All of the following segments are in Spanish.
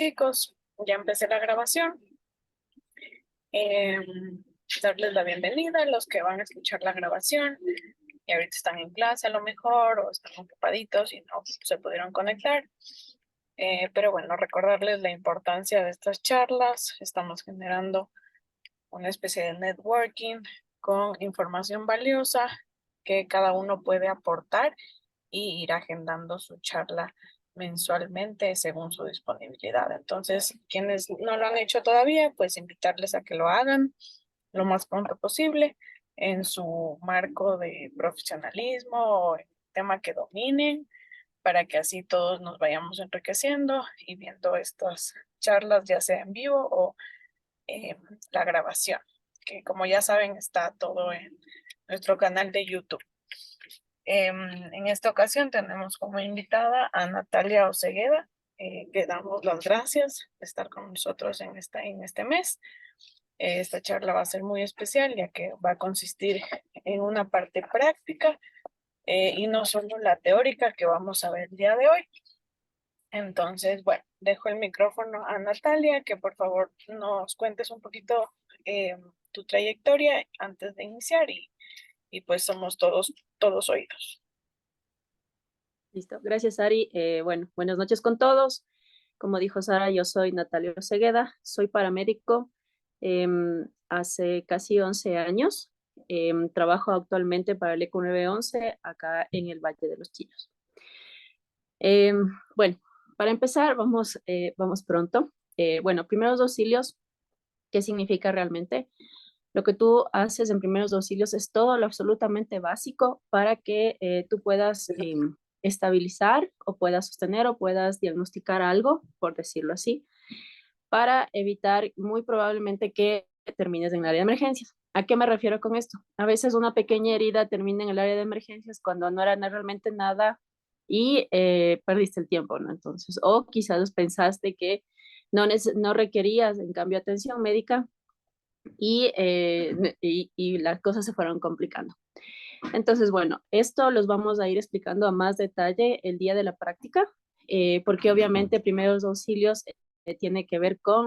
Chicos, ya empecé la grabación. Darles la bienvenida a los que van a escuchar la grabación y ahorita están en clase a lo mejor o están ocupaditos y no se pudieron conectar. Pero bueno, recordarles la importancia de estas charlas. Estamos generando una especie de networking con información valiosa que cada uno puede aportar y ir agendando su charla mensualmente según su disponibilidad. Entonces, quienes no lo han hecho todavía, pues invitarles a que lo hagan lo más pronto posible en su marco de profesionalismo o en tema que dominen, para que así todos nos vayamos enriqueciendo y viendo estas charlas, ya sea en vivo o la grabación, que como ya saben está todo en nuestro canal de YouTube. En esta ocasión tenemos como invitada a Natalia Osegueda, que damos las gracias de estar con nosotros en este mes. Esta charla va a ser muy especial ya que va a consistir en una parte práctica y no solo la teórica que vamos a ver el día de hoy. Entonces, bueno, dejo el micrófono a Natalia, que por favor nos cuentes un poquito tu trayectoria antes de iniciar y pues somos todos oídos. Listo, gracias Ari. Bueno, buenas noches con todos. Como dijo Sara, yo soy Natalia Osegueda, soy paramédico hace casi 11 años. Trabajo actualmente para el ECO 911 acá en el Valle de los Chillos. Bueno, para empezar, vamos pronto. Bueno, primeros auxilios, ¿qué significa realmente? Lo que tú haces en primeros auxilios es todo lo absolutamente básico para que tú puedas estabilizar o puedas sostener o puedas diagnosticar algo, por decirlo así, para evitar muy probablemente que termines en el área de emergencias. ¿A qué me refiero con esto? A veces una pequeña herida termina en el área de emergencias cuando no era realmente nada y perdiste el tiempo, ¿no? Entonces, o quizás pensaste que no requerías, en cambio, atención médica y las cosas se fueron complicando. Entonces, bueno, esto los vamos a ir explicando a más detalle el día de la práctica, porque obviamente primeros auxilios tiene que ver con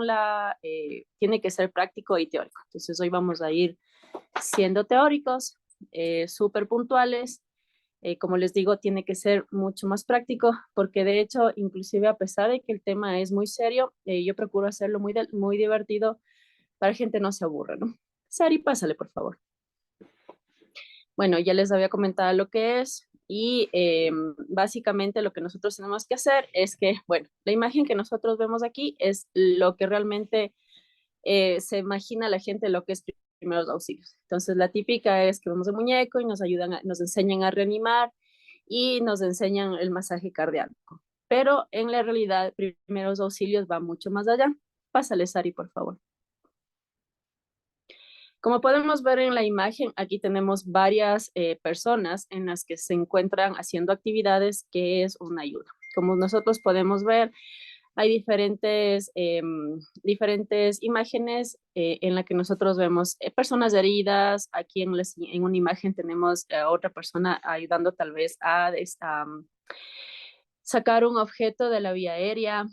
tiene que ser práctico y teórico. Entonces, hoy vamos a ir siendo teóricos, súper puntuales. Como les digo, tiene que ser mucho más práctico, porque de hecho, inclusive a pesar de que el tema es muy serio, yo procuro hacerlo muy divertido para que gente no se aburra, ¿no? Sari, pásale, por favor. Bueno, ya les había comentado lo que es y básicamente lo que nosotros tenemos que hacer es que, bueno, la imagen que nosotros vemos aquí es lo que realmente se imagina la gente lo que es primeros auxilios. Entonces, la típica es que vemos el muñeco y nos enseñan a reanimar y nos enseñan el masaje cardíaco. Pero en la realidad, primeros auxilios va mucho más allá. Pásale, Sari, por favor. Como podemos ver en la imagen, aquí tenemos varias personas en las que se encuentran haciendo actividades que es una ayuda. Como nosotros podemos ver, hay diferentes imágenes en las que nosotros vemos personas heridas. Aquí en una imagen tenemos a otra persona ayudando tal vez a sacar un objeto de la vía aérea,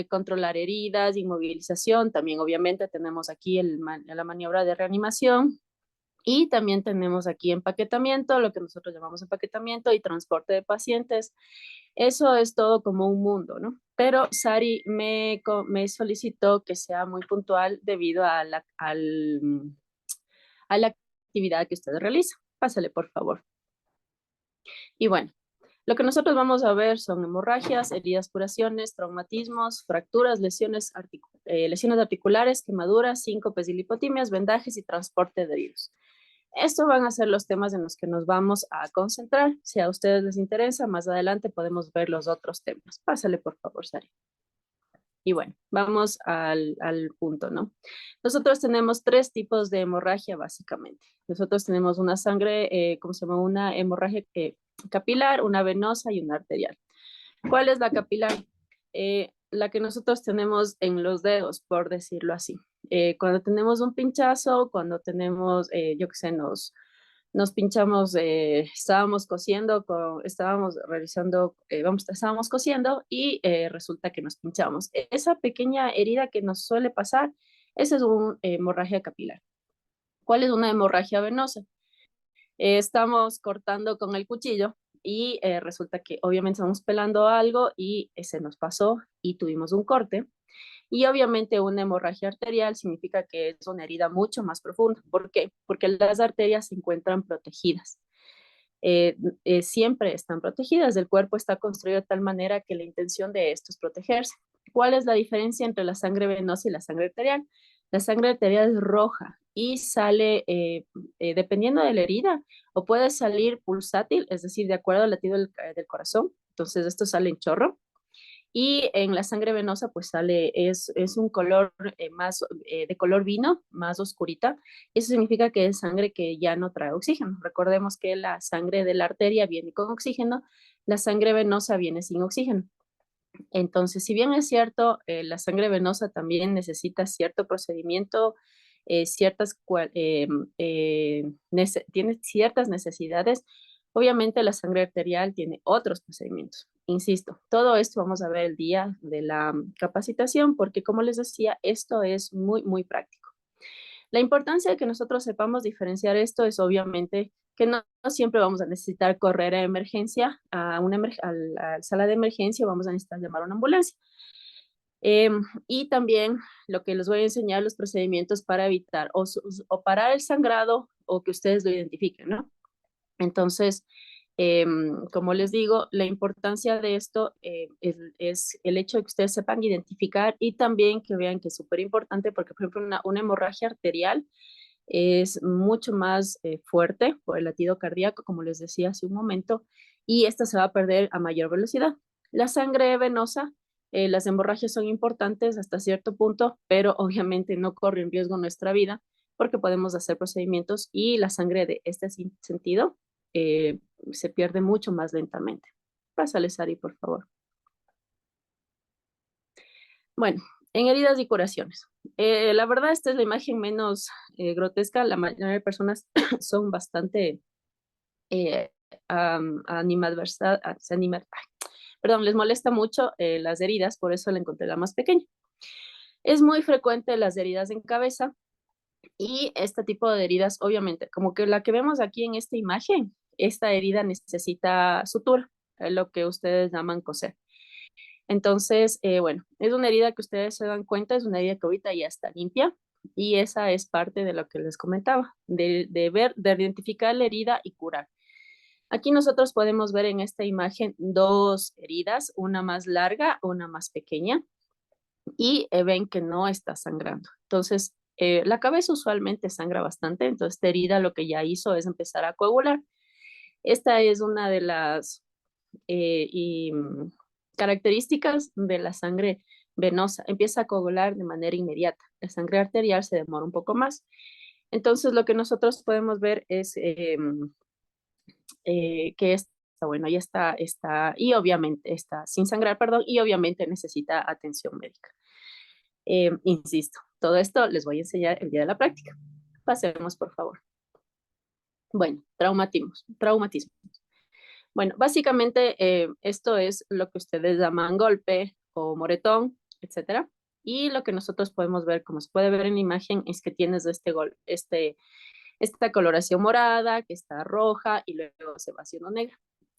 controlar heridas, inmovilización. También obviamente tenemos aquí la maniobra de reanimación y también tenemos aquí empaquetamiento, lo que nosotros llamamos empaquetamiento y transporte de pacientes. Eso es todo como un mundo, ¿no? Pero Sari me solicitó que sea muy puntual debido a a la actividad que usted realiza. Pásale, por favor. Y bueno, lo que nosotros vamos a ver son hemorragias, heridas, curaciones, traumatismos, fracturas, lesiones articulares, quemaduras, síncopes y lipotimias, vendajes y transporte de heridos. Estos van a ser los temas en los que nos vamos a concentrar. Si a ustedes les interesa, más adelante podemos ver los otros temas. Pásale, por favor, Sari. Y bueno, vamos al punto, ¿no? Nosotros tenemos tres tipos de hemorragia, básicamente. Nosotros tenemos una sangre, ¿cómo se llama? Una hemorragia capilar, una venosa y una arterial. ¿Cuál es la capilar? La que nosotros tenemos en los dedos, por decirlo así. Cuando tenemos un pinchazo, cuando tenemos, yo qué sé, nos pinchamos, estábamos cosiendo, estábamos realizando, estábamos cosiendo y resulta que nos pinchamos. Esa pequeña herida que nos suele pasar, esa es una hemorragia capilar. ¿Cuál es una hemorragia venosa? Estamos cortando con el cuchillo y resulta que obviamente estamos pelando algo y se nos pasó y tuvimos un corte. Y obviamente una hemorragia arterial significa que es una herida mucho más profunda. ¿Por qué? Porque las arterias se encuentran protegidas. Siempre están protegidas. El cuerpo está construido de tal manera que la intención de esto es protegerse. ¿Cuál es la diferencia entre la sangre venosa y la sangre arterial? La sangre arterial es roja y sale, dependiendo de la herida, o puede salir pulsátil, es decir, de acuerdo al latido del corazón. Entonces, esto sale en chorro y en la sangre venosa pues sale, es un color más de color vino, más oscurita. Eso significa que es sangre que ya no trae oxígeno. Recordemos que la sangre de la arteria viene con oxígeno, la sangre venosa viene sin oxígeno. Entonces, si bien es cierto, la sangre venosa también necesita cierto procedimiento, tiene ciertas necesidades. Obviamente la sangre arterial tiene otros procedimientos. Insisto, todo esto vamos a ver el día de la capacitación porque, como les decía, esto es muy, muy práctico. La importancia de que nosotros sepamos diferenciar esto es obviamente que no siempre vamos a necesitar correr a emergencia, a la sala de emergencia, vamos a necesitar llamar a una ambulancia. Y también lo que les voy a enseñar, los procedimientos para evitar o parar el sangrado o que ustedes lo identifiquen, ¿no? Entonces, como les digo, la importancia de esto es el hecho de que ustedes sepan identificar y también que vean que es súper importante porque, por ejemplo, una hemorragia arterial es mucho más fuerte por el latido cardíaco, como les decía hace un momento, y esta se va a perder a mayor velocidad. La sangre venosa, las hemorragias son importantes hasta cierto punto, pero obviamente no corre en riesgo nuestra vida porque podemos hacer procedimientos y la sangre de este sentido eh, se pierde mucho más lentamente. Pásale, Sari, por favor. Bueno, en heridas y curaciones. La verdad, esta es la imagen menos grotesca. La mayoría de personas son bastante eh, perdón, les molesta mucho las heridas, por eso la encontré la más pequeña. Es muy frecuente las heridas en cabeza y este tipo de heridas, obviamente, como que la que vemos aquí en esta imagen, esta herida necesita sutura, lo que ustedes llaman coser. Entonces, bueno, es una herida que ustedes se dan cuenta, es una herida que ahorita ya está limpia y esa es parte de lo que les comentaba, de identificar la herida y curar. Aquí nosotros podemos ver en esta imagen dos heridas, una más larga, una más pequeña, y ven que no está sangrando. Entonces, la cabeza usualmente sangra bastante, entonces esta herida lo que ya hizo es empezar a coagular. Esta es una de las características de la sangre venosa. Empieza a coagular de manera inmediata. La sangre arterial se demora un poco más. Entonces, lo que nosotros podemos ver es que está, bueno, ya está, y obviamente está sin sangrar, perdón, y obviamente necesita atención médica. Insisto, todo esto les voy a enseñar el día de la práctica. Pasemos, por favor. Bueno, traumatismo. Bueno, básicamente esto es lo que ustedes llaman golpe o moretón, etcétera. Y lo que nosotros podemos ver, como se puede ver en la imagen, es que tienes esta coloración morada, que está roja y luego se va haciendo negra.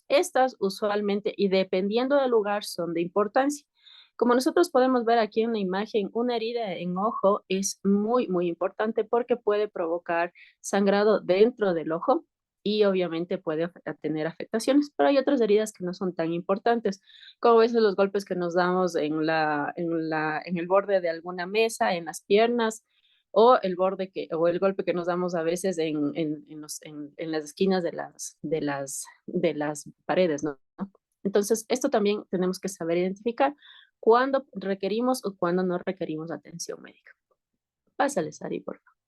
Estas usualmente, y dependiendo del lugar, son de importancia. Como nosotros podemos ver aquí en la imagen, una herida en ojo es muy, muy importante porque puede provocar sangrado dentro del ojo y obviamente puede tener afectaciones, pero hay otras heridas que no son tan importantes, como a veces los golpes que nos damos en el borde de alguna mesa, en las piernas, o o el golpe que nos damos a veces en las esquinas de las paredes, ¿no? Entonces, esto también tenemos que saber identificar cuándo requerimos o cuándo no requerimos atención médica. Pásale, Sari, por favor.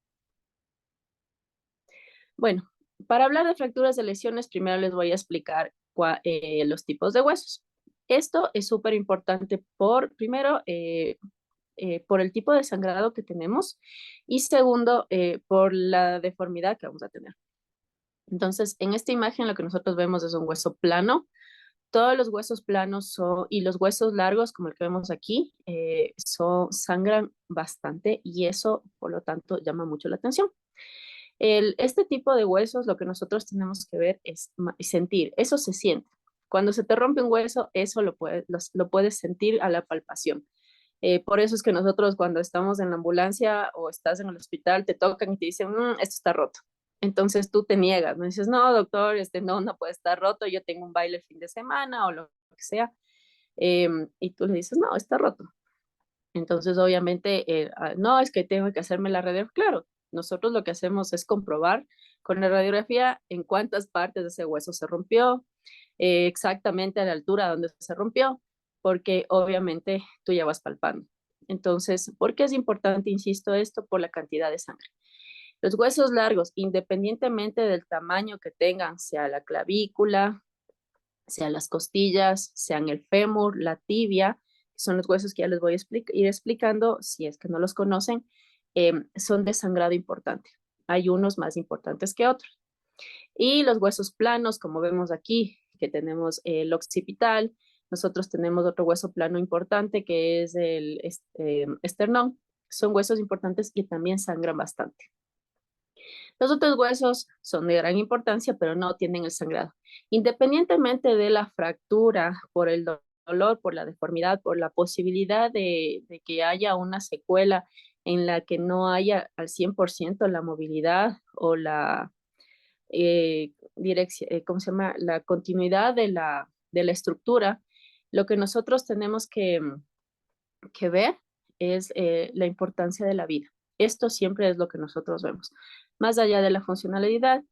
Bueno, para hablar de fracturas de lesiones, primero les voy a explicar los tipos de huesos. Esto es súper importante primero, por el tipo de sangrado que tenemos y segundo, por la deformidad que vamos a tener. Entonces, en esta imagen lo que nosotros vemos es un hueso plano. Todos los huesos planos y los huesos largos, como el que vemos aquí, sangran bastante y eso, por lo tanto, llama mucho la atención. Este tipo de huesos, lo que nosotros tenemos que ver es sentir, eso se siente. Cuando se te rompe un hueso, eso lo puedes sentir a la palpación. Por eso es que nosotros cuando estamos en la ambulancia o estás en el hospital, te tocan y te dicen, esto está roto. Entonces tú te niegas, no dices, no, doctor, no puede estar roto, yo tengo un baile el fin de semana o lo que sea. Y tú le dices, no, está roto. Entonces, obviamente, no, es que tengo que hacerme la radiografía. Claro, nosotros lo que hacemos es comprobar con la radiografía en cuántas partes de ese hueso se rompió, exactamente a la altura donde se rompió, porque obviamente tú ya vas palpando. Entonces, ¿por qué es importante, insisto, esto? Por la cantidad de sangre. Los huesos largos, independientemente del tamaño que tengan, sea la clavícula, sea las costillas, sean el fémur, la tibia, que son los huesos que ya les voy a ir explicando, si es que no los conocen, son de sangrado importante. Hay unos más importantes que otros. Y los huesos planos, como vemos aquí, que tenemos el occipital, nosotros tenemos otro hueso plano importante que es el esternón. Son huesos importantes y también sangran bastante. Los otros huesos son de gran importancia, pero no tienen el sangrado. Independientemente de la fractura, por el dolor, por la deformidad, por la posibilidad de que haya una secuela en la que no haya al 100% la movilidad o la dirección, ¿cómo se llama? La continuidad de la estructura, lo que nosotros tenemos que ver es la importancia de la vida. Esto siempre es lo que nosotros vemos. Más allá de la funcionalidad,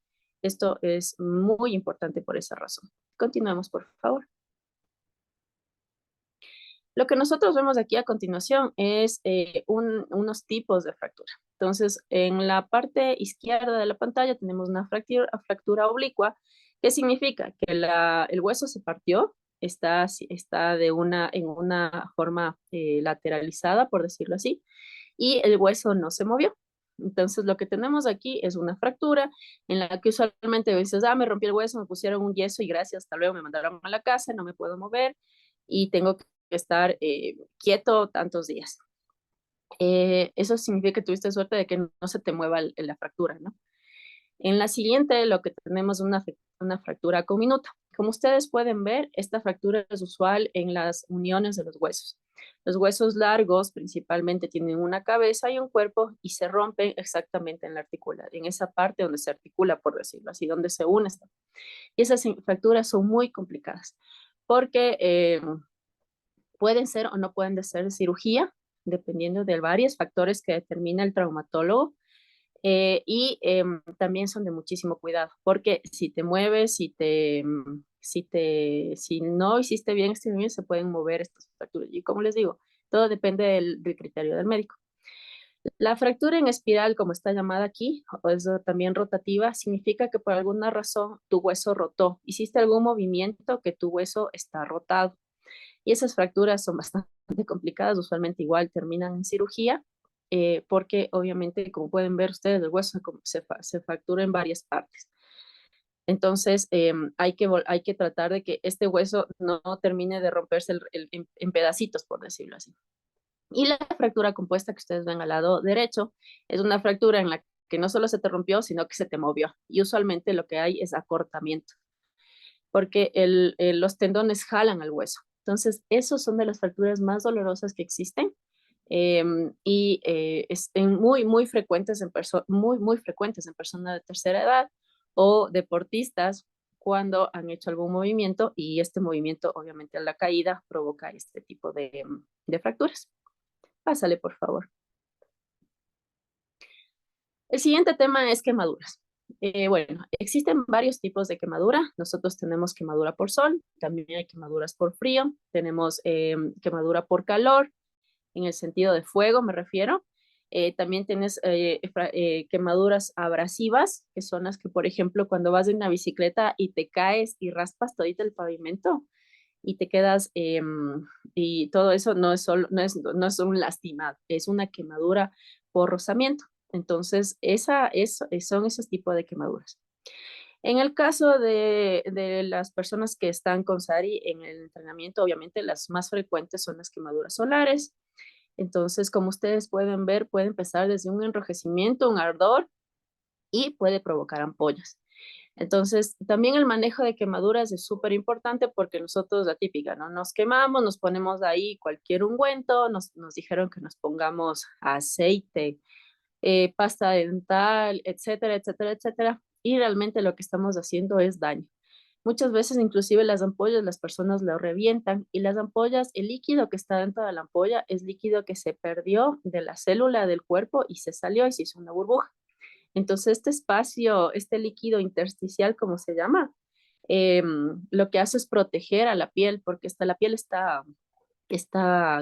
esto es muy importante por esa razón. Continuamos, por favor. Lo que nosotros vemos aquí a continuación es unos tipos de fractura. Entonces, en la parte izquierda de la pantalla tenemos una fractura oblicua, que significa que el hueso se partió, está en una forma lateralizada, por decirlo así, y el hueso no se movió. Entonces, lo que tenemos aquí es una fractura en la que usualmente dices, me rompí el hueso, me pusieron un yeso y gracias, hasta luego me mandaron a la casa, no me puedo mover y tengo que estar quieto tantos días. Eso significa que tuviste suerte de que no se te mueva la fractura, ¿no? En la siguiente, lo que tenemos es una fractura comminuta. Como ustedes pueden ver, esta fractura es usual en las uniones de los huesos. Los huesos largos principalmente tienen una cabeza y un cuerpo y se rompen exactamente en la articular, en esa parte donde se articula, por decirlo así, donde se une. Y esas fracturas son muy complicadas porque pueden ser o no pueden ser cirugía, dependiendo de varios factores que determina el traumatólogo. También son de muchísimo cuidado, porque si te mueves, si no hiciste bien este movimiento, se pueden mover estas fracturas. Y como les digo, todo depende del criterio del médico. La fractura en espiral, como está llamada aquí, o es también rotativa, significa que por alguna razón tu hueso rotó. Hiciste algún movimiento que tu hueso está rotado. Y esas fracturas son bastante complicadas, usualmente igual terminan en cirugía, porque obviamente, como pueden ver ustedes, el hueso se fractura en varias partes. Entonces, hay que tratar de que este hueso no termine de romperse en pedacitos, por decirlo así. Y la fractura compuesta que ustedes ven al lado derecho es una fractura en la que no solo se te rompió, sino que se te movió. Y usualmente lo que hay es acortamiento, porque los tendones jalan al hueso. Entonces, esos son de las fracturas más dolorosas que existen muy, muy frecuentes muy frecuentes en personas de tercera edad o deportistas cuando han hecho algún movimiento y este movimiento, obviamente, a la caída provoca este tipo de fracturas. Pásale, por favor. El siguiente tema es quemaduras. Bueno, existen varios tipos de quemadura. Nosotros tenemos quemadura por sol, también hay quemaduras por frío, tenemos quemadura por calor, en el sentido de fuego me refiero. También tienes quemaduras abrasivas, que son las que, por ejemplo, cuando vas en una bicicleta y te caes y raspas todito el pavimento y te quedas, y todo eso no es un lastimado, es una quemadura por rozamiento. Entonces, son esos tipos de quemaduras. En el caso de las personas que están con SARI en el entrenamiento, obviamente las más frecuentes son las quemaduras solares. Entonces, como ustedes pueden ver, puede empezar desde un enrojecimiento, un ardor y puede provocar ampollas. Entonces, también el manejo de quemaduras es súper importante porque nosotros, la típica, ¿no? Nos quemamos, nos ponemos ahí cualquier ungüento, nos dijeron que nos pongamos aceite, pasta dental, etcétera, etcétera, etcétera. Y realmente lo que estamos haciendo es daño. Muchas veces, inclusive las ampollas, las personas lo revientan y las ampollas, el líquido que está dentro de la ampolla es líquido que se perdió de la célula del cuerpo y se salió y se hizo una burbuja. Entonces, este espacio, este líquido intersticial, como se llama, lo que hace es proteger a la piel, porque la piel está,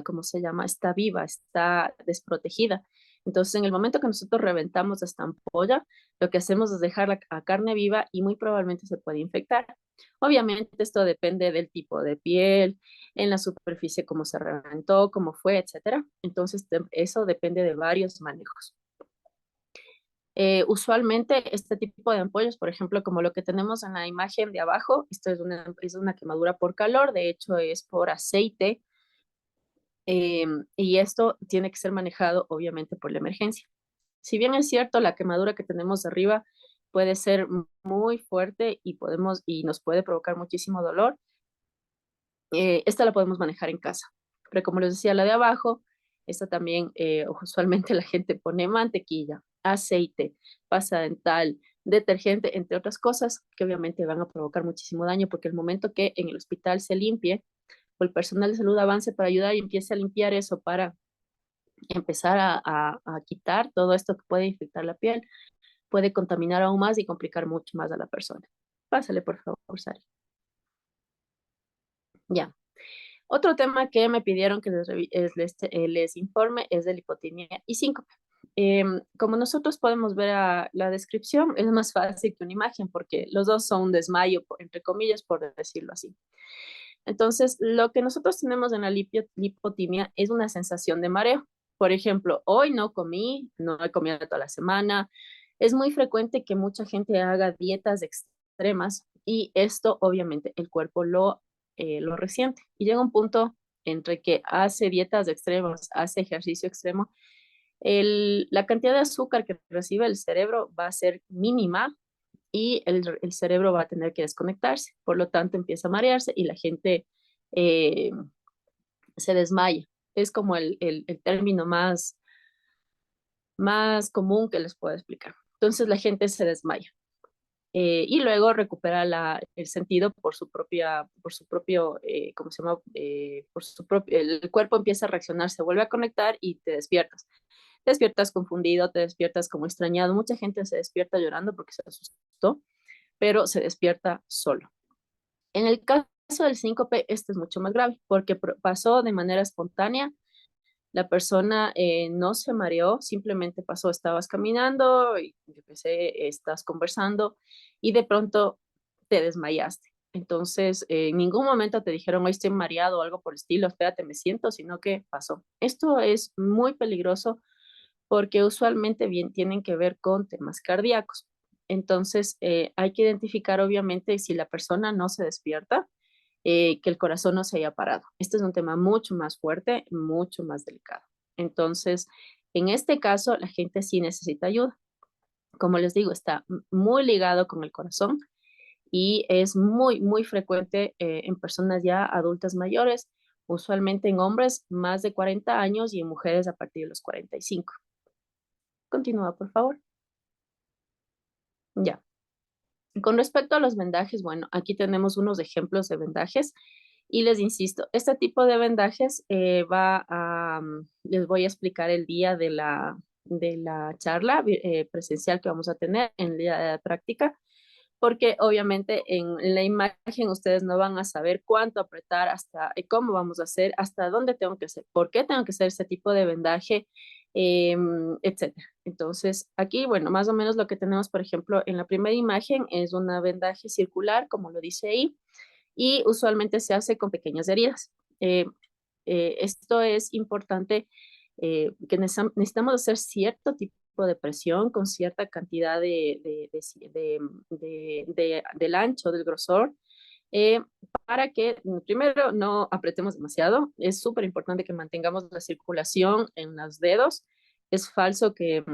¿cómo se llama? Está viva, está desprotegida. Entonces, en el momento que nosotros reventamos esta ampolla, lo que hacemos es dejarla a carne viva y muy probablemente se puede infectar. Obviamente, esto depende del tipo de piel, en la superficie, cómo se reventó, cómo fue, etcétera. Entonces, eso depende de varios manejos. Usualmente este tipo de ampollas, por ejemplo, como lo que tenemos en la imagen de abajo, esto es una quemadura por calor, de hecho es por aceite, y esto tiene que ser manejado obviamente por la emergencia. Si bien es cierto, la quemadura que tenemos arriba puede ser muy fuerte y nos puede provocar muchísimo dolor, esta la podemos manejar en casa. Pero como les decía, la de abajo, esta también, usualmente la gente pone mantequilla, aceite, pasta dental, detergente, entre otras cosas que obviamente van a provocar muchísimo daño porque el momento que en el hospital se limpie o el personal de salud avance para ayudar y empiece a limpiar eso para empezar a quitar todo esto que puede infectar la piel, puede contaminar aún más y complicar mucho más a la persona. Pásale, por favor, Sari. Ya. Otro tema que me pidieron que les informe es de lipotimia y síncope. Como nosotros podemos ver a la descripción, es más fácil que una imagen porque los dos son un desmayo, entre comillas, por decirlo así. Entonces, lo que nosotros tenemos en la lipotimia es una sensación de mareo. Por ejemplo, hoy no comí, no he comido toda la semana. Es muy frecuente que mucha gente haga dietas extremas y esto obviamente el cuerpo lo resiente. Y llega un punto entre que hace dietas extremas, hace ejercicio extremo, la cantidad de azúcar que recibe el cerebro va a ser mínima y el cerebro va a tener que desconectarse. Por lo tanto, empieza a marearse y la gente eh, se desmaya. Es como el término más común que les puedo explicar. Entonces, la gente se desmaya. Y luego recupera el sentido por su propio, ¿cómo se llama? Por su propio, el cuerpo empieza a reaccionar, se vuelve a conectar y te despiertas. Te despiertas confundido, te despiertas como extrañado. Mucha gente se despierta llorando porque se asustó, pero se despierta solo. En el caso del síncope, este es mucho más grave porque pasó de manera espontánea. La persona no se mareó, simplemente pasó, estabas caminando, y yo qué sé, estás conversando y de pronto te desmayaste. Entonces, en ningún momento te dijeron, hoy estoy mareado o algo por el estilo, espérate, me siento, sino que pasó. Esto es muy peligroso porque usualmente bien tienen que ver con temas cardíacos. Entonces, hay que identificar obviamente si la persona no se despierta, que el corazón no se haya parado. Este es un tema mucho más fuerte, mucho más delicado. Entonces, en este caso, la gente sí necesita ayuda. Como les digo, está muy ligado con el corazón y es muy, muy frecuente en personas ya adultas mayores, usualmente en hombres más de 40 años y en mujeres a partir de los 45. Continúa, por favor. Ya. Con respecto a los vendajes, bueno, aquí tenemos unos ejemplos de vendajes y les insisto, este tipo de vendajes les voy a explicar el día de la charla presencial que vamos a tener en el día de la práctica, porque obviamente en la imagen ustedes no van a saber cuánto apretar, hasta cómo vamos a hacer, hasta dónde tengo que hacer, por qué tengo que hacer ese tipo de vendaje, etcétera. Entonces, aquí, bueno, más o menos lo que tenemos, por ejemplo, en la primera imagen es una vendaje circular, como lo dice ahí, y usualmente se hace con pequeñas heridas. Esto es importante, que necesitamos hacer cierto tipo de presión con cierta cantidad del ancho, del grosor, eh, para que primero no apretemos demasiado. Es súper importante que mantengamos la circulación en los dedos. Es falso que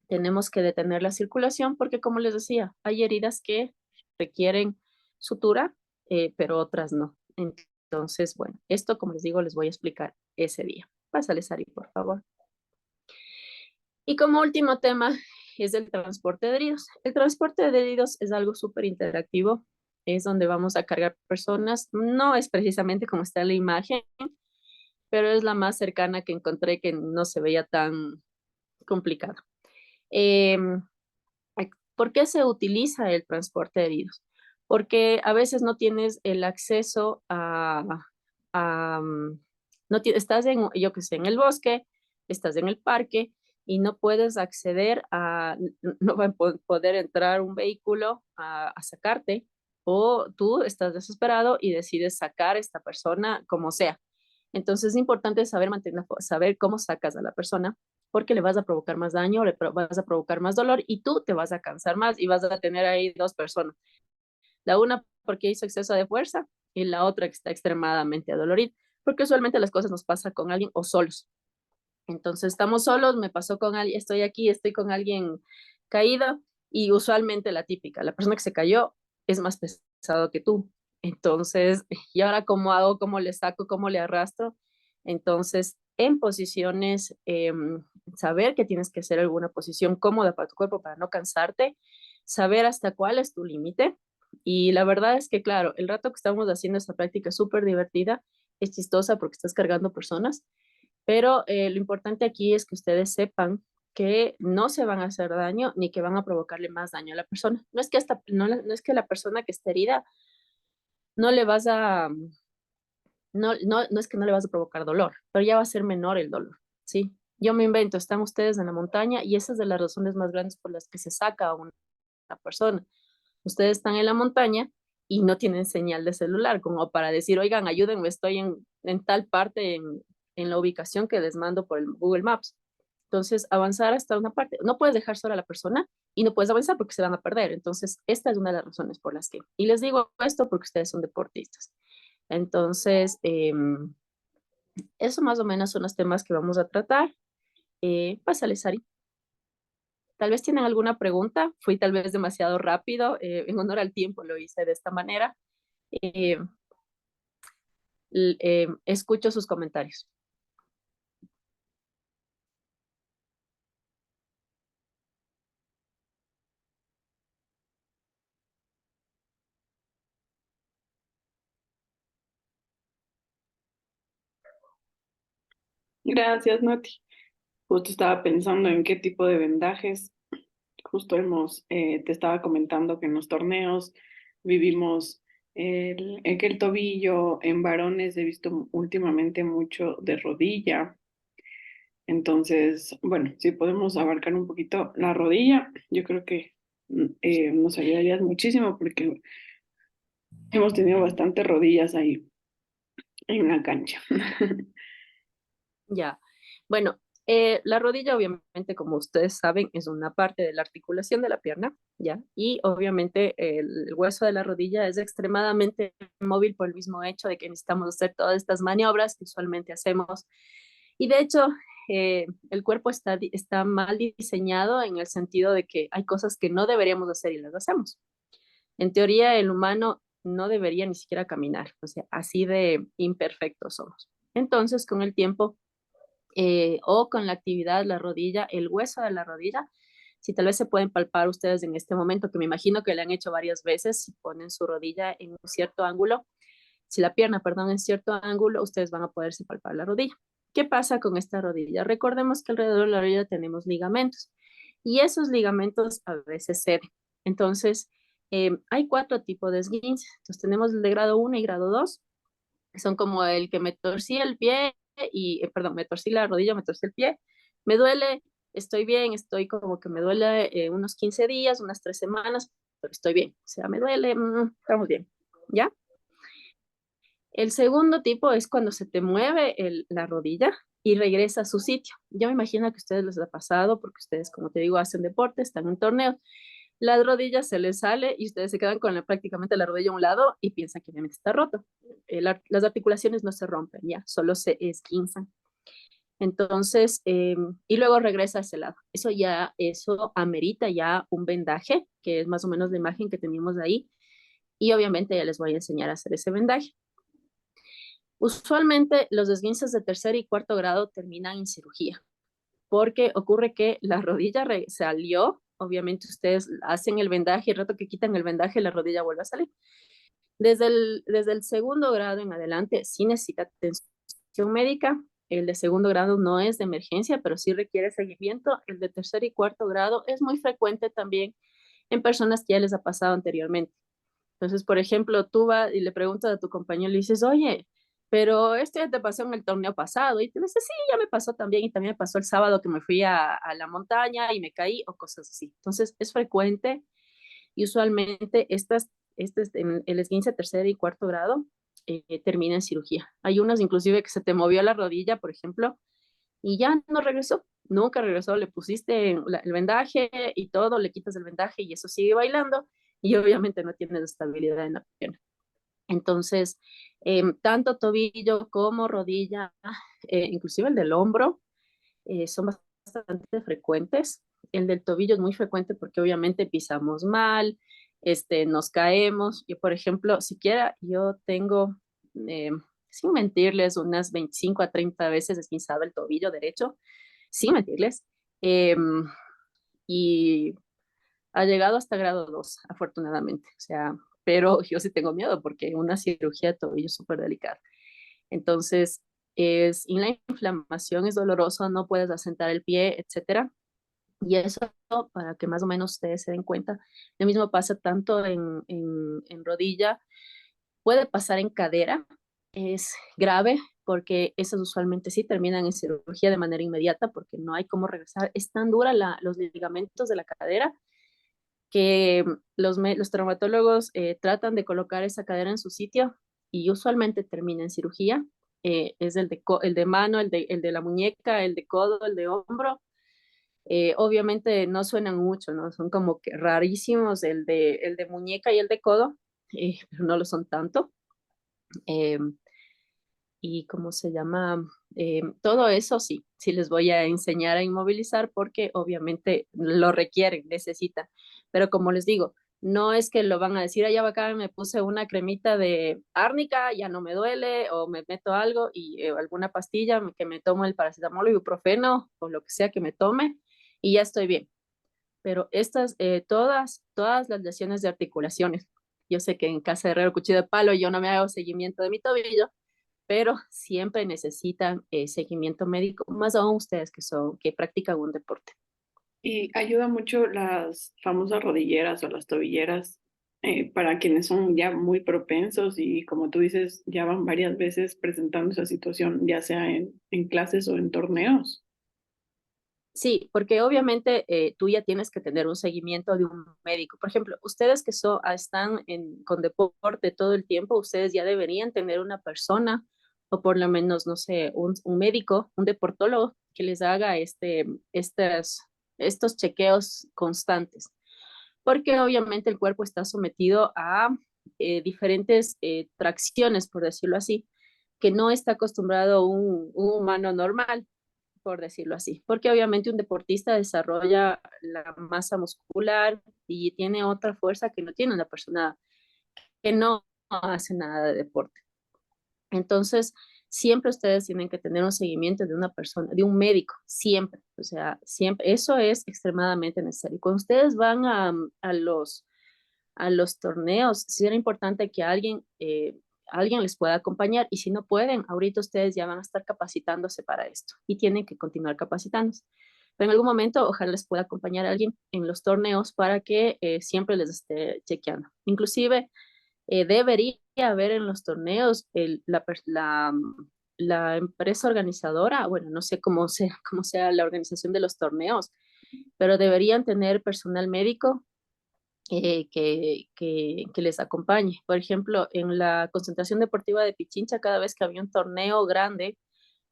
tenemos que detener la circulación porque, como les decía, hay heridas que requieren sutura, pero otras no. Entonces, bueno, esto, como les digo, les voy a explicar ese día. Pásale, Sari, por favor. Y como último tema es el transporte de heridos. El transporte de heridos es algo súper interactivo. Es donde vamos a cargar personas. No es precisamente como está en la imagen, pero es la más cercana que encontré que no se veía tan complicado. ¿Por qué se utiliza el transporte de heridos? Porque a veces no tienes el acceso no estás en, yo que sé, en el bosque, estás en el parque y no puedes acceder no va a poder entrar un vehículo a sacarte, o tú estás desesperado y decides sacar a esta persona como sea. Entonces es importante saber cómo sacas a la persona, porque le vas a provocar más daño, vas a provocar más dolor y tú te vas a cansar más y vas a tener ahí dos personas. La una porque hizo exceso de fuerza y la otra que está extremadamente adolorida, porque usualmente las cosas nos pasan con alguien o solos. Entonces estamos solos, me pasó con alguien, estoy aquí, estoy con alguien caído y usualmente la típica, la persona que se cayó es más pesado que tú. Entonces, ¿y ahora cómo hago? ¿Cómo le saco? ¿Cómo le arrastro? Entonces, en posiciones, saber que tienes que hacer alguna posición cómoda para tu cuerpo para no cansarte, saber hasta cuál es tu límite. Y la verdad es que, claro, el rato que estamos haciendo esta práctica es súper divertida, es chistosa porque estás cargando personas, pero lo importante aquí es que ustedes sepan que no se van a hacer daño ni que van a provocarle más daño a la persona. No es que la persona que está herida no le vas a, no es que no le vas a provocar dolor, pero ya va a ser menor el dolor, ¿sí? Yo me invento, están ustedes en la montaña y esa es de las razones más grandes por las que se saca a una persona. Ustedes están en la montaña y no tienen señal de celular, como para decir, oigan, ayúdenme, estoy en tal parte, en la ubicación que les mando por el Google Maps. Entonces, avanzar hasta una parte, no puedes dejar sola a la persona y no puedes avanzar porque se van a perder. Entonces, esta es una de las razones por las que, y les digo esto porque ustedes son deportistas. Entonces, eso más o menos son los temas que vamos a tratar. Pásale, Sari. Tal vez tienen alguna pregunta. Fui tal vez demasiado rápido. En honor al tiempo lo hice de esta manera. Eh, Escucho sus comentarios. Gracias, Nati. Justo estaba pensando en qué tipo de vendajes. Justo te estaba comentando que en los torneos vivimos en que el tobillo en varones he visto últimamente mucho de rodilla. Entonces, bueno, si podemos abarcar un poquito la rodilla, yo creo que nos ayudaría muchísimo porque hemos tenido bastantes rodillas ahí en la cancha. Ya. Bueno, la rodilla, obviamente, como ustedes saben, es una parte de la articulación de la pierna, ¿ya? Y obviamente el hueso de la rodilla es extremadamente móvil por el mismo hecho de que necesitamos hacer todas estas maniobras que usualmente hacemos. Y de hecho, el cuerpo está mal diseñado en el sentido de que hay cosas que no deberíamos hacer y las hacemos. En teoría, el humano no debería ni siquiera caminar, o sea, así de imperfectos somos. Entonces, con el tiempo o con la actividad, la rodilla, el hueso de la rodilla, si tal vez se pueden palpar ustedes en este momento, que me imagino que le han hecho varias veces, si ponen su rodilla en un cierto ángulo, si la pierna, perdón, en cierto ángulo, ustedes van a poderse palpar la rodilla. ¿Qué pasa con esta rodilla? Recordemos que alrededor de la rodilla tenemos ligamentos y esos ligamentos a veces ceden. Entonces, hay cuatro tipos de esguince. Entonces, tenemos el de grado 1 y grado 2, que son como el que me torcí el pie perdón, me torcí la rodilla, me torcí el pie, me duele, estoy bien, estoy como que me duele unos 15 días, unas 3 semanas, pero estoy bien. O sea, me duele, estamos bien, ¿ya? El segundo tipo es cuando se te mueve la rodilla. y regresa a su sitio. Yo me imagino que a ustedes les ha pasado, porque ustedes, como te digo, hacen deporte, están en torneos, las rodillas se les sale y ustedes se quedan con prácticamente la rodilla a un lado y piensan que obviamente está roto. Las articulaciones no se rompen, ya, solo se esguinzan. Entonces, y luego regresa a ese lado. Eso amerita ya un vendaje, que es más o menos la imagen que teníamos ahí. Y obviamente ya les voy a enseñar a hacer ese vendaje. Usualmente los esguinces de tercer y cuarto grado terminan en cirugía, porque ocurre que la rodilla salió, obviamente ustedes hacen el vendaje, y el rato que quitan el vendaje, la rodilla vuelve a salir. Desde el segundo grado en adelante, sí necesita atención médica. El de segundo grado no es de emergencia, pero sí requiere seguimiento. El de tercer y cuarto grado es muy frecuente también en personas que ya les ha pasado anteriormente. Entonces, por ejemplo, tú vas y le preguntas a tu compañero y le dices, oye, pero esto ya te pasó en el torneo pasado. Y te dice, sí, ya me pasó también. Y también me pasó el sábado que me fui a la montaña y me caí o cosas así. Entonces, es frecuente y usualmente en el esguince tercer y cuarto grado termina en cirugía. Hay unos inclusive que se te movió la rodilla, por ejemplo, y ya no regresó, nunca regresó, le pusiste el vendaje y todo, le quitas el vendaje y eso sigue bailando y obviamente no tienes estabilidad en la pierna. Entonces, tanto tobillo como rodilla, inclusive el del hombro, son bastante frecuentes. El del tobillo es muy frecuente porque obviamente pisamos mal, nos caemos. Yo, por ejemplo, siquiera yo tengo, eh, sin mentirles, unas 25 a 30 veces esguinzado el tobillo derecho, sin mentirles. Eh, y ha llegado hasta grado 2 afortunadamente. O sea, pero yo sí tengo miedo porque una cirugía de tobillo es súper delicada. Entonces, y la inflamación es doloroso, no puedes asentar el pie, etcétera. Y eso, para que más o menos ustedes se den cuenta, lo mismo pasa tanto en rodilla, puede pasar en cadera, es grave porque esas usualmente sí terminan en cirugía de manera inmediata porque no hay cómo regresar. Es tan dura los ligamentos de la cadera que los traumatólogos tratan de colocar esa cadera en su sitio y usualmente termina en cirugía. Es el de mano, el de la muñeca, el de codo, el de hombro. Obviamente no suenan mucho, ¿no? Son como que rarísimos el de muñeca y el de codo, pero no lo son tanto. Eh, y cómo se llama, todo eso sí, sí les voy a enseñar a inmovilizar porque obviamente lo requieren, necesitan. Pero como les digo, no es que lo van a decir, allá acá me puse una cremita de árnica, ya no me duele, o me meto algo y alguna pastilla que me tomo el paracetamol o ibuprofeno o lo que sea que me tome y ya estoy bien. Pero todas las lesiones de articulaciones, yo sé que en casa de herrero cuchillo de palo yo no me hago seguimiento de mi tobillo, pero siempre necesitan seguimiento médico, más aún ustedes que practican un deporte. Y ayuda mucho las famosas rodilleras o las tobilleras para quienes son ya muy propensos y como tú dices, ya van varias veces presentando esa situación, ya sea en clases o en torneos. Sí, porque obviamente tú ya tienes que tener un seguimiento de un médico. Por ejemplo, ustedes que están con deporte todo el tiempo, ustedes ya deberían tener una persona o por lo menos, no sé, un médico, un deportólogo que les haga estos chequeos constantes. Porque obviamente el cuerpo está sometido a diferentes tracciones, por decirlo así, que no está acostumbrado un humano normal, por decirlo así, porque obviamente un deportista desarrolla la masa muscular y tiene otra fuerza que no tiene una persona que no hace nada de deporte. Entonces, siempre ustedes tienen que tener un seguimiento de una persona, de un médico, siempre, o sea, siempre, eso es extremadamente necesario. Cuando ustedes van a los torneos, sí era importante que alguien les pueda acompañar y si no pueden, ahorita ustedes ya van a estar capacitándose para esto y tienen que continuar capacitándose. Pero en algún momento, ojalá les pueda acompañar a alguien en los torneos para que siempre les esté chequeando. Inclusive, debería haber en los torneos la empresa organizadora, bueno, no sé cómo sea la organización de los torneos, pero deberían tener personal médico que les acompañe. Por ejemplo, en la concentración deportiva de Pichincha, cada vez que había un torneo grande,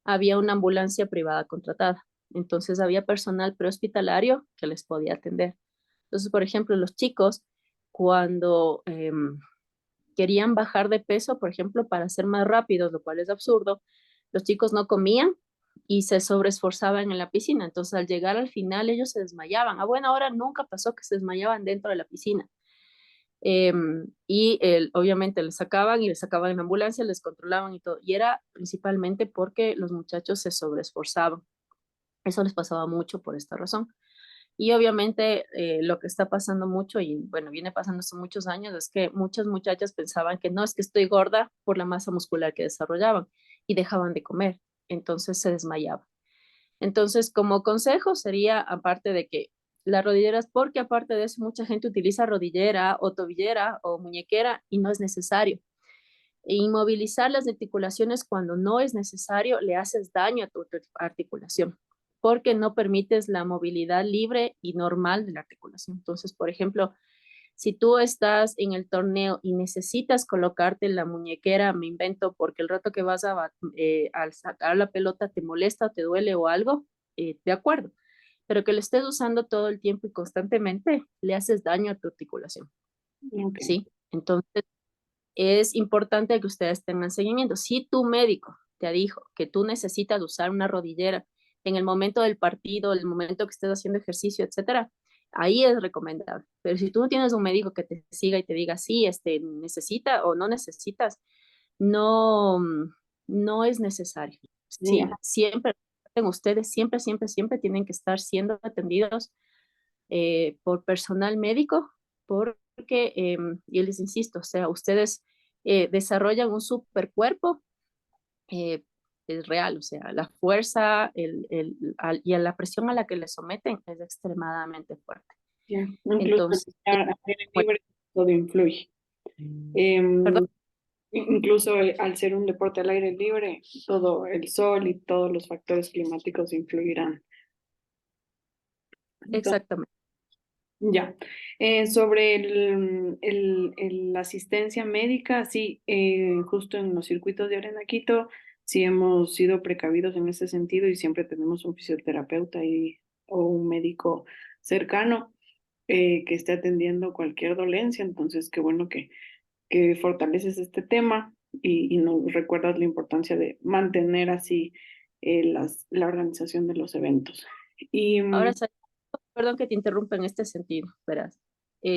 había una ambulancia privada contratada. Entonces había personal prehospitalario que les podía atender. Entonces, por ejemplo, los chicos, cuando querían bajar de peso, por ejemplo, para ser más rápidos, lo cual es absurdo, los chicos no comían y se sobreesforzaban en la piscina. Entonces, al llegar al final, ellos se desmayaban. A buena hora nunca pasó que se desmayaban dentro de la piscina. Obviamente les sacaban y les sacaban en la ambulancia, les controlaban y todo. Y era principalmente porque los muchachos se sobreesforzaban. Eso les pasaba mucho por esta razón. Y obviamente lo que está pasando mucho, y bueno, viene pasando hace muchos años, es que muchas muchachas pensaban que no, es que estoy gorda por la masa muscular que desarrollaban y dejaban de comer, entonces se desmayaban. Entonces, como consejo sería, aparte de que las rodilleras, porque aparte de eso mucha gente utiliza rodillera o tobillera o muñequera y no es necesario. E inmovilizar las articulaciones cuando no es necesario le haces daño a tu articulación porque no permites la movilidad libre y normal de la articulación. Entonces, por ejemplo, si tú estás en el torneo y necesitas colocarte la muñequera, me invento, porque el rato que vas al sacar la pelota te molesta o te duele o algo, de acuerdo, pero que lo estés usando todo el tiempo y constantemente, le haces daño a tu articulación, Ok. ¿sí? Entonces, es importante que ustedes tengan seguimiento. Si tu médico te dijo que tú necesitas usar una rodillera en el momento del partido, el momento que estés haciendo ejercicio, etcétera, ahí es recomendable. Pero si tú no tienes un médico que te siga y te diga, sí, necesita o no necesitas, no, no es necesario. Ya. Sí, siempre, ustedes siempre, siempre, siempre tienen que estar siendo atendidos por personal médico, porque, yo les insisto, o sea, ustedes desarrollan un supercuerpo, eh, es real, o sea, la fuerza y a la presión a la que le someten es extremadamente fuerte. Ya. Incluso Entonces, al aire bueno, libre todo influye. perdón, Incluso al ser un deporte al aire libre, todo el sol y todos los factores climáticos influirán. Entonces, exactamente. ya. Sobre la asistencia médica, sí, justo en los circuitos de Arena Quito, sí hemos sido precavidos en ese sentido y siempre tenemos un fisioterapeuta o un médico cercano que esté atendiendo cualquier dolencia. Entonces, qué bueno que fortaleces este tema y nos recuerdas la importancia de mantener así la organización de los eventos. Y Ahora, perdón que te interrumpa en este sentido, verás.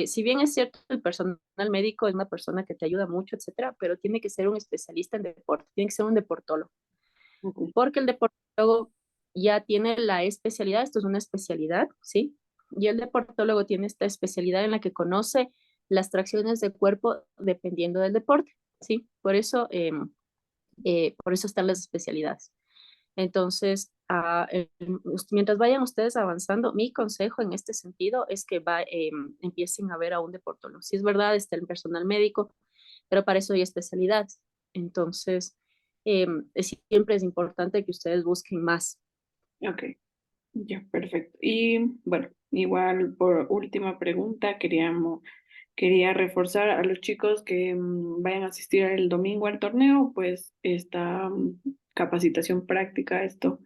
Si bien es cierto, el personal médico es una persona que te ayuda mucho, etcétera, pero tiene que ser un especialista en deporte, tiene que ser un deportólogo, ok, porque el deportólogo ya tiene la especialidad, esto es una especialidad, ¿sí? Y el deportólogo tiene esta especialidad en la que conoce las tracciones de cuerpo dependiendo del deporte, ¿sí? Por eso están las especialidades. Entonces, mientras vayan ustedes avanzando, mi consejo en este sentido es que empiecen a ver a un deportólogo. Si es verdad, está el personal médico, pero para eso hay especialidades. Entonces, siempre es importante que ustedes busquen más. ok, ya, perfecto. Y bueno, igual por última pregunta, quería reforzar a los chicos que vayan a asistir el domingo al torneo, pues esta capacitación práctica, esto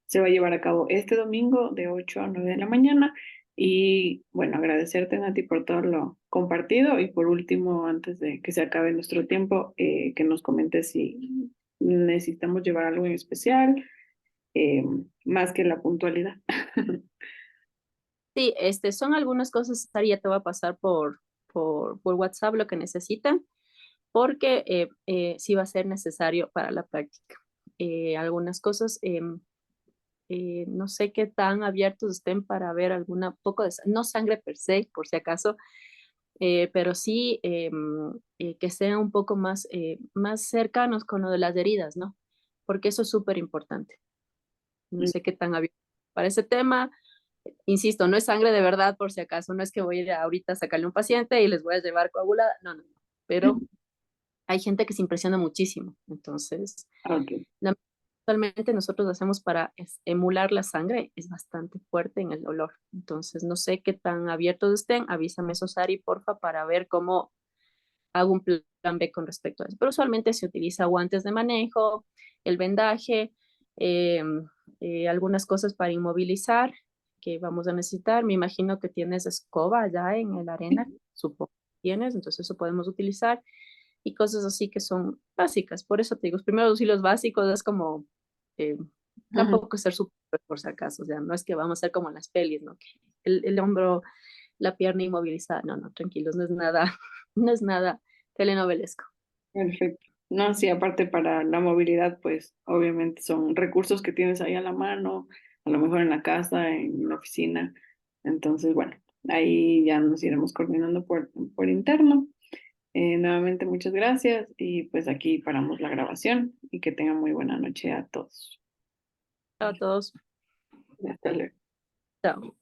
se va a llevar a cabo este domingo de 8 a 9 de la mañana. Y bueno, agradecerte, Nati, por todo lo compartido. Y por último, antes de que se acabe nuestro tiempo, que nos comentes si necesitamos llevar algo en especial, eh, más que la puntualidad. Sí, son algunas cosas, Sari, te va a pasar por WhatsApp lo que necesitan, porque sí va a ser necesario para la práctica. Algunas cosas, no sé qué tan abiertos estén para ver alguna poco de, no sangre per se, por si acaso, pero sí que sean un poco más cercanos con lo de las heridas, ¿no? Porque eso es súper importante. No sé qué tan abierto para ese tema. Insisto, no es sangre de verdad, por si acaso, no es que voy a ir ahorita a sacarle un paciente y les voy a llevar coagulada, no, no, no. Pero hay gente que se impresiona muchísimo, entonces Ok. actualmente nosotros hacemos para emular la sangre, es bastante fuerte en el olor. Entonces, no sé qué tan abiertos estén, avísame, Sosari, porfa, para ver cómo hago un plan B con respecto a eso. Pero usualmente se utiliza guantes de manejo, el vendaje, algunas cosas para inmovilizar que vamos a necesitar. Me imagino que tienes escoba ya en el arena, supongo que tienes, entonces eso podemos utilizar y cosas así que son básicas. Por eso te digo, los primeros auxilios básicos es como, eh, Ujú. tampoco ser súper por si acaso, o sea, no es que vamos a ser como en las pelis, ¿no? Que el hombro, la pierna inmovilizada, no, no, tranquilos, no es nada, no es nada telenovelesco. Perfecto. No, sí, aparte para la movilidad, pues obviamente son recursos que tienes ahí a la mano, a lo mejor en la casa, en la oficina. Entonces, bueno, ahí ya nos iremos coordinando por interno. Nuevamente, muchas gracias y pues aquí paramos la grabación y que tengan muy buena noche a todos. Chao a todos. Hasta luego. Chao.